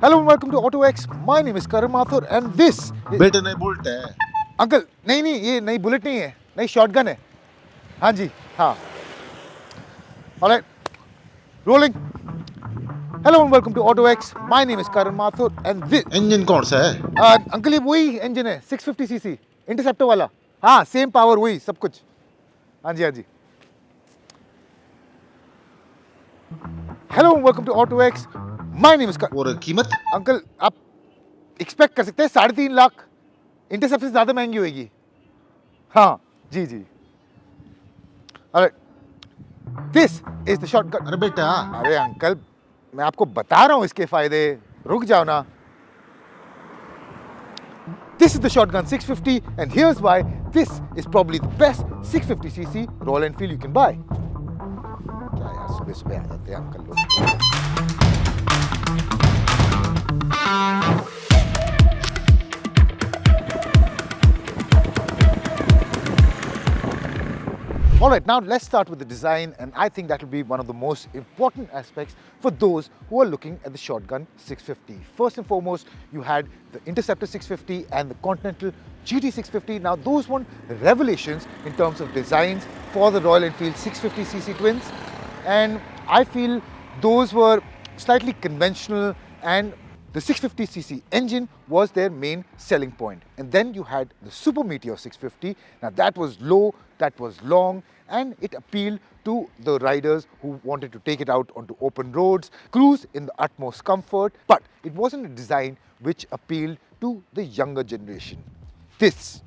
Hello and welcome to AutoX. My name is Karan Mathur and this is... बेटे नहीं bullet है uncle नहीं नहीं ये नई बुलेट नहीं है, नई शॉटगन है. हाँ जी, हाँ. Alright, rolling. Hello and welcome to AutoX. My name is Karan Mathur and this... engine कौन सा है अंकल ये वही इंजन है 650cc इंटरसेप्टर वाला. हाँ, सेम पावर वही सब कुछ. हाँ जी, हाँ जी. Hello and welcome to AutoX. My name is Karan. और कीमत अंकल आप एक्सपेक्ट कर सकते हैं 3.5 लाख. इंटरसेप्टर से ज़्यादा महंगी होगी. हाँ जी जी. Alright, this is the shotgun. अरे बेटा अरे अंकल मैं आपको बता रहा हूँ इसके फायदे. रुक जाओ ना. This is the shotgun 650 and here's why this is probably the best 650cc Royal Enfield you can buy. क्या यार सुबह सुबह आ जाते हैं अंकल लोग. Alright, now let's start with the design, and I think that will be one of the most important aspects for those who are looking at the Shotgun 650. First and foremost, you had the Interceptor 650 and the Continental GT 650. Now those weren't revelations in terms of designs for the Royal Enfield 650cc twins, and I feel those were slightly conventional, and the 650cc engine was their main selling point. And then you had the Super Meteor 650. Now that was low, that was long, and it appealed to the riders who wanted to take it out onto open roads, cruise in the utmost comfort. But it wasn't a design which appealed to the younger generation. This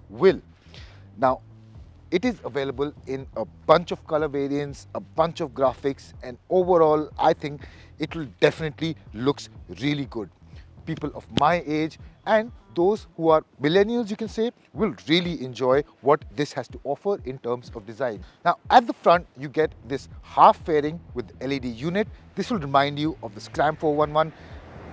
will. Now, it is available in a bunch of color variants, a bunch of graphics, and overall, I think it will definitely looks really good. People of my age and those who are millennials, you can say, will really enjoy what this has to offer in terms of design. Now, at the front, you get this half fairing with LED unit. This will remind you of the Scram 411.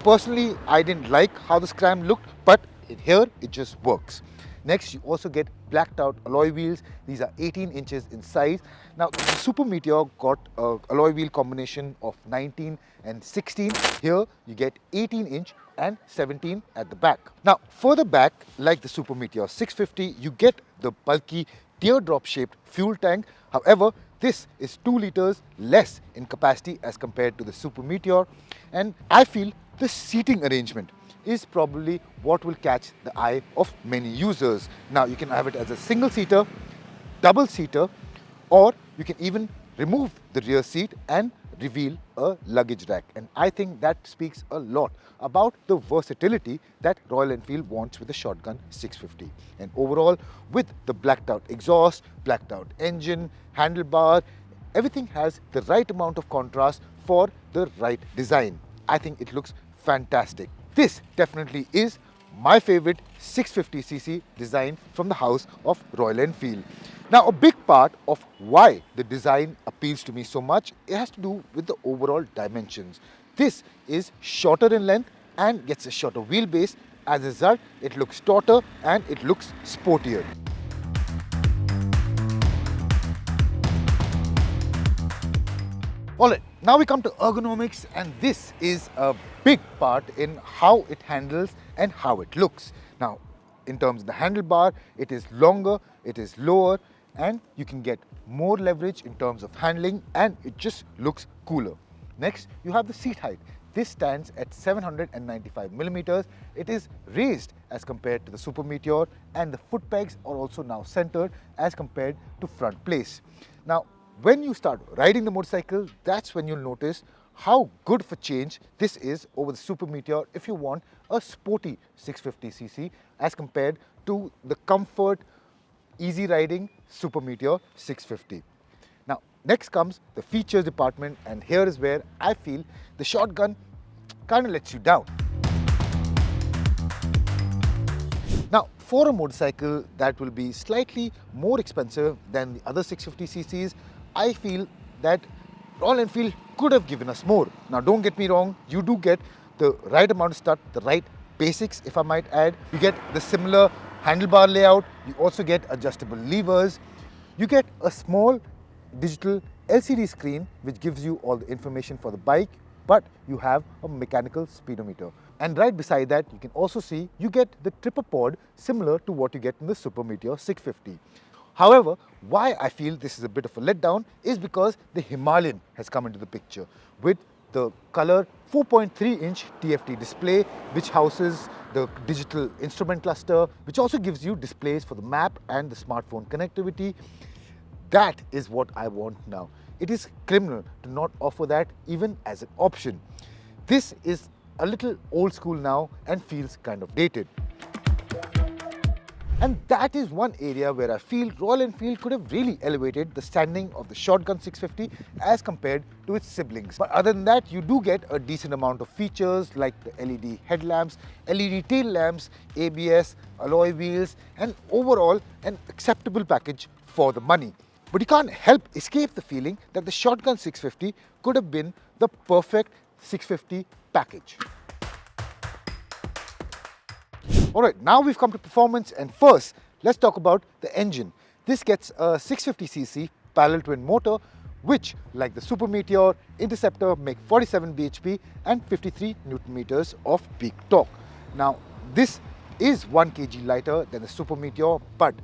Personally, I didn't like how the Scram looked, but here it just works. Next, you also get blacked out alloy wheels. These are 18 inches in size. Now, the Super Meteor got a alloy wheel combination of 19 and 16. Here, you get 18-inch and 17 at the back. Now, further back, like the Super Meteor 650, you get the bulky teardrop-shaped fuel tank. However, this is 2 liters less in capacity as compared to the Super Meteor. And I feel the seating arrangement is probably what will catch the eye of many users. Now you can have it as a single seater, double seater, or you can even remove the rear seat and reveal a luggage rack. And I think that speaks a lot about the versatility that Royal Enfield wants with the Shotgun 650. And overall, with the blacked out exhaust, blacked out engine, handlebar, everything has the right amount of contrast for the right design. I think it looks fantastic. This definitely is my favorite 650cc design from the house of Royal Enfield. Now, a big part of why the design appeals to me so much, it has to do with the overall dimensions. This is shorter in length and gets a shorter wheelbase. As a result, it looks taller and it looks sportier. Alright, now we come to ergonomics, and this is a big part in how it handles and how it looks. Now, in terms of the handlebar, it is longer, it is lower, and you can get more leverage in terms of handling, and it just looks cooler. Next, you have the seat height. This stands at 795 millimeters. It is raised as compared to the Super Meteor, and the foot pegs are also now centered as compared to front place. Now, when you start riding the motorcycle, that's when you'll notice how good for change this is over the Super Meteor if you want a sporty 650cc as compared to the comfort, easy riding Super Meteor 650. Now, next comes the features department, and here is where I feel the Shotgun kind of lets you down. Now, for a motorcycle that will be slightly more expensive than the other 650cc's, I feel that Royal Enfield could have given us more. Now, don't get me wrong, you do get the right amount of stuff, the right basics, if I might add. You get the similar handlebar layout, you also get adjustable levers, you get a small digital LCD screen which gives you all the information for the bike, but you have a mechanical speedometer. And right beside that, you can also see you get the tripper pod similar to what you get in the Super Meteor 650. However, why I feel this is a bit of a letdown is because the Himalayan has come into the picture with the color 4.3-inch TFT display, which houses the digital instrument cluster, which also gives you displays for the map and the smartphone connectivity. That is what I want now. It is criminal to not offer that even as an option. This is a little old school now and feels kind of dated. And that is one area where I feel Royal Enfield could have really elevated the standing of the Shotgun 650 as compared to its siblings. But other than that, you do get a decent amount of features like the LED headlamps, LED tail lamps, ABS, alloy wheels, and overall an acceptable package for the money. But you can't help escape the feeling that the Shotgun 650 could have been the perfect 650 package. Alright, now we've come to performance, and first let's talk about the engine. This gets a 650cc parallel twin motor which, like the Super Meteor, Interceptor, make 47 bhp and 53 Newton meters of peak torque. Now this is 1 kg lighter than the Super Meteor but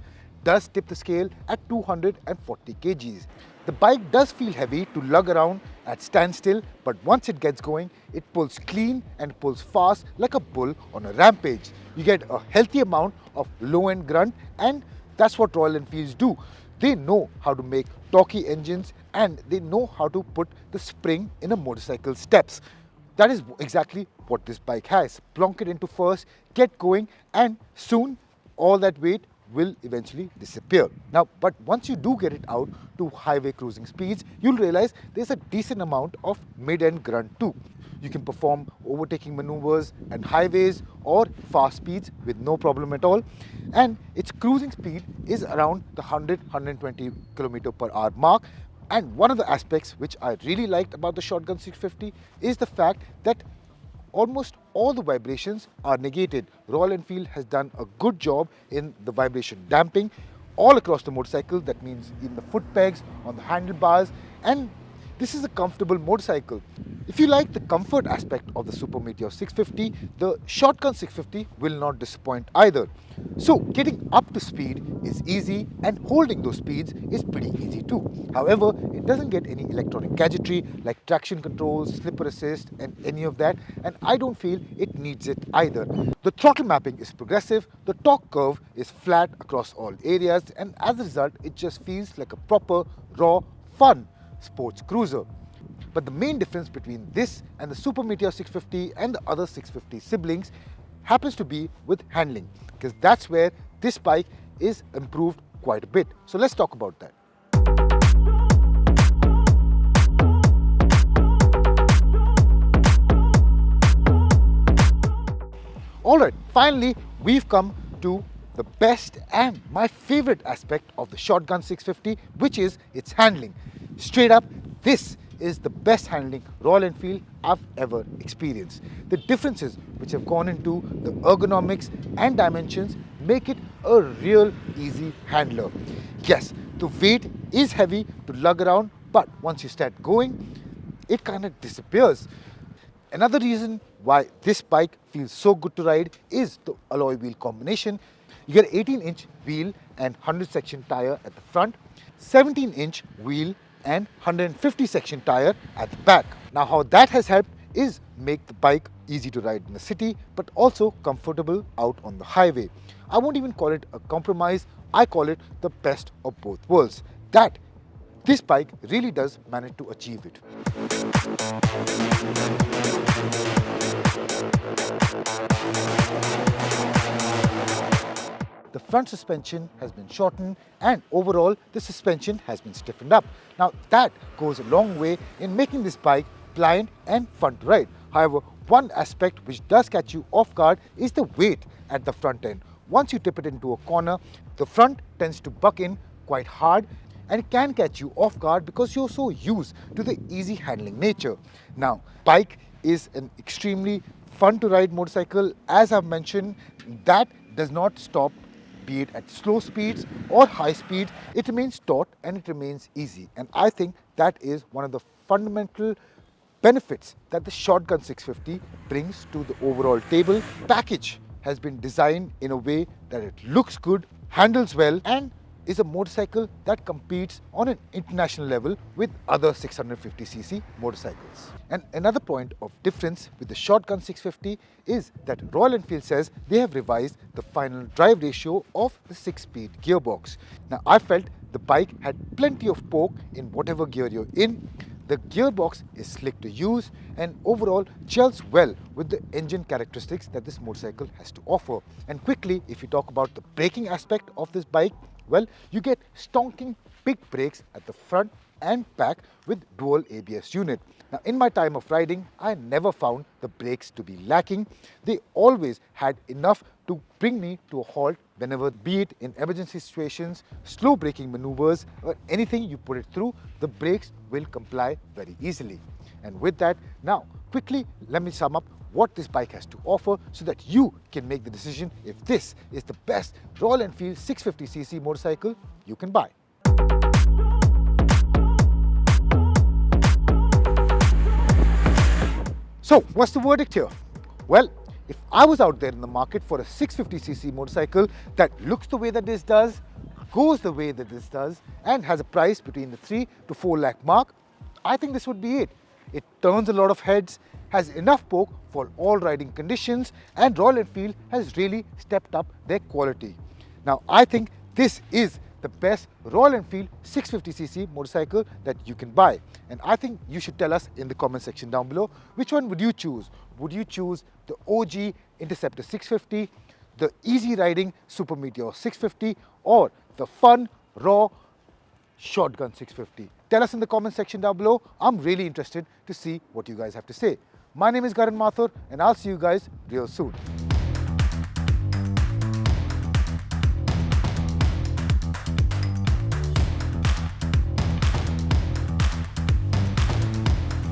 does tip the scale at 240 kgs. The bike does feel heavy to lug around at standstill, but once it gets going, it pulls clean and pulls fast like a bull on a rampage. You get a healthy amount of low-end grunt, and that's what Royal Enfields do. They know how to make torquey engines and they know how to put the spring in a motorcycle's steps. That is exactly what this bike has. Plonk it into first, get going, and soon all that weight will eventually disappear. Now, but once you do get it out to highway cruising speeds, you'll realize there's a decent amount of mid-end grunt too. You can perform overtaking maneuvers and highways or fast speeds with no problem at all. And its cruising speed is around the 100-120 km per hour mark. And one of the aspects which I really liked about the Shotgun 650 is the fact that almost all the vibrations are negated. Royal Enfield has done a good job in the vibration damping all across the motorcycle. That means in the foot pegs, on the handlebars, and this is a comfortable motorcycle. If you like the comfort aspect of the Super Meteor 650, the Shotgun 650 will not disappoint either. So getting up to speed is easy and holding those speeds is pretty easy too. However, it doesn't get any electronic gadgetry like traction control, slipper assist and any of that, and I don't feel it needs it either. The throttle mapping is progressive, the torque curve is flat across all areas, and as a result it just feels like a proper, raw, fun sports cruiser. But the main difference between this and the Super Meteor 650 and the other 650 siblings happens to be with handling, because that's where this bike is improved quite a bit. So let's talk about that. Alright, finally we've come to the best and my favorite aspect of the Shotgun 650, which is its handling. Straight up, this is the best handling Royal Enfield I've ever experienced. The differences which have gone into the ergonomics and dimensions make it a real easy handler. Yes, the weight is heavy to lug around, but once you start going, it kind of disappears. Another reason why this bike feels so good to ride is the alloy wheel combination. You get an 18-inch wheel and 100 section tire at the front, 17-inch wheel and 150 section tire at the back. Now how that has helped is make the bike easy to ride in the city but also comfortable out on the highway. I won't even call it a compromise, I call it the best of both worlds. That this bike really does manage to achieve it. The front suspension has been shortened and overall the suspension has been stiffened up. Now that goes a long way in making this bike pliant and fun to ride. However, one aspect which does catch you off guard is the weight at the front end. Once you tip it into a corner, the front tends to buck in quite hard and it can catch you off guard because you're so used to the easy handling nature. Now, bike is an extremely fun to ride motorcycle. As I've mentioned, that does not stop, be it at slow speeds or high speeds. It remains taut and it remains easy. And I think that is one of the fundamental benefits that the Shotgun 650 brings to the overall table. Package has been designed in a way that it looks good, handles well, and is a motorcycle that competes on an international level with other 650cc motorcycles. And another point of difference with the Shotgun 650 is that Royal Enfield says they have revised the final drive ratio of the 6-speed gearbox. Now, I felt the bike had plenty of poke in whatever gear you're in. The gearbox is slick to use and overall gels well with the engine characteristics that this motorcycle has to offer. And quickly, if you talk about the braking aspect of this bike, well, you get stonking big brakes at the front and back with dual ABS unit. Now, in my time of riding, I never found the brakes to be lacking. They always had enough to bring me to a halt whenever, be it in emergency situations, slow braking maneuvers, or anything you put it through, the brakes will comply very easily. And with that, now quickly let me sum up what this bike has to offer so that you can make the decision if this is the best Royal Enfield 650cc motorcycle you can buy. So, what's the verdict here? Well, if I was out there in the market for a 650cc motorcycle that looks the way that this does, goes the way that this does, and has a price between the 3 to 4 lakh mark, I think this would be it. It turns a lot of heads, has enough poke for all riding conditions, and Royal Enfield has really stepped up their quality. Now, I think this is the best Royal Enfield 650cc motorcycle that you can buy. And I think you should tell us in the comment section down below, which one would you choose? Would you choose the OG Interceptor 650, the easy riding Super Meteor 650, or the fun, raw Shotgun 650? Tell us in the comment section down below. I'm really interested to see what you guys have to say. My name is Karan Mathur, and I'll see you guys real soon.